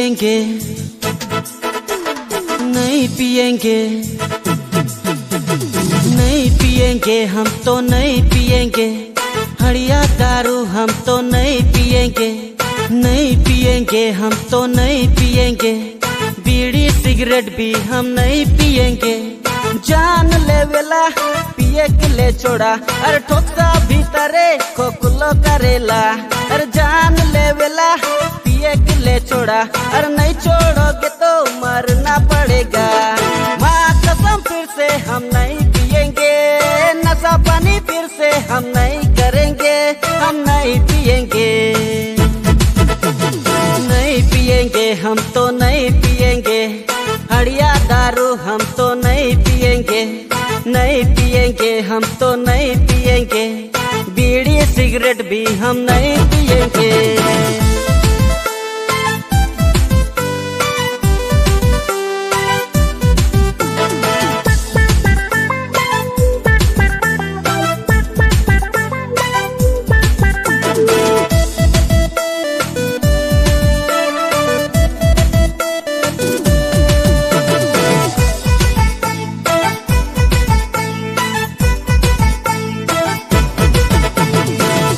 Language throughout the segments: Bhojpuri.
पिएंगे, नहीं पिएंगे, नहीं पिएंगे, हम तो नहीं पिएंगे। हड़िया दारू हम तो नहीं पिएंगे, नहीं पिएंगे, हम तो नहीं पिएंगे। बीड़ी सिगरेट भी हम नहीं पिएंगे। जान ले वेला पिए के ले छोड़ा, अरे ठोका भीतरे खोखलो करेला। अरे जान ले वेला पिए के ले छोड़ा, अरे नहीं छोड़ोगे तो मरना पड़ेगा। माँ कसम फिर से हम नहीं पिएंगे, नशा पानी फिर से हम नहीं करेंगे, हम नहीं पिएंगे, नहीं पिएंगे, हम तो नहीं पिएंगे। हड़िया दारू हम तो नहीं पिएंगे, नहीं पिएंगे, हम तो नहीं पिएंगे। बीड़ी सिगरेट भी हम नहीं पिएंगे।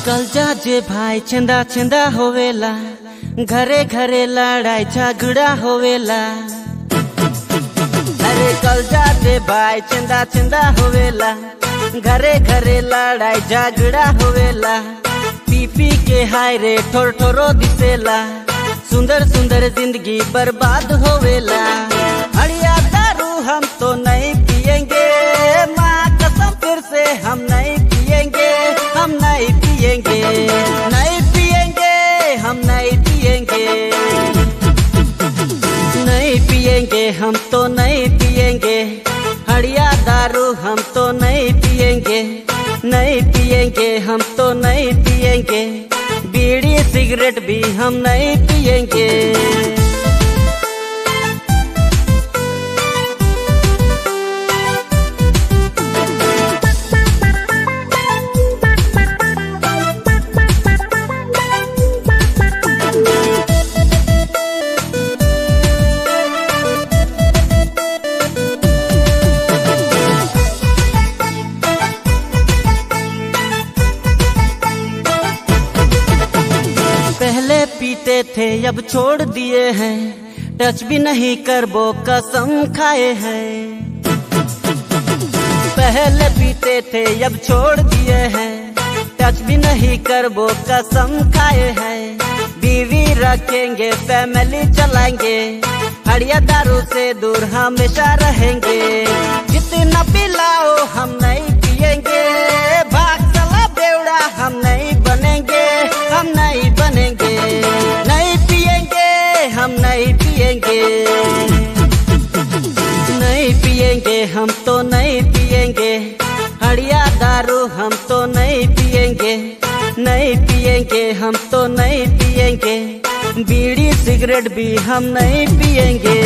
कल जा जे भाई चंदा चंदा होवेला, घरे घरे लड़ाई झगड़ा होवेला। अरे कल जा जे भाई चंदा चंदा होवेला, घरे घरे लड़ाई झगड़ा होवेला। पी पी के हाय रे ठोर ठोरो दिसेला, सुंदर सुंदर जिंदगी बर्बाद होवेला। हड़िया दारू हम तो नहीं पिएंगे, माँ कसम फिर से हम नहीं पिएंगे, हम नहीं पिएंगे, नहीं पिएंगे, हम नहीं पिएंगे, नहीं पिएंगे, हम तो नहीं पिएंगे। हड़िया दारू हम तो नहीं पिएंगे, नहीं पिएंगे, हम तो नहीं पिएंगे। बीड़ी सिगरेट भी हम नहीं पिएंगे। पहले पीते थे अब छोड़ दिए हैं, टच भी नहीं करबो कसम खाए हैं। पहले पीते थे अब छोड़ दिए हैं, टच भी नहीं करबो कसम खाए हैं। बीवी रखेंगे, फैमिली चलाएंगे, हड़िया दारू से दूर हमेशा रहेंगे। जितना पिलाओ हम नहीं पिएंगे, भाग चला बेवड़ा हम नहीं बनेंगे, हम नहीं बनेंगे, नहीं पिएंगे, हम नहीं पिएंगे, नहीं पिएंगे, हम तो नहीं पिएंगे। हड़िया दारू हम तो नहीं पिएंगे, नहीं पिएंगे, हम तो नहीं पिएंगे। बीड़ी सिगरेट भी हम नहीं पिएंगे।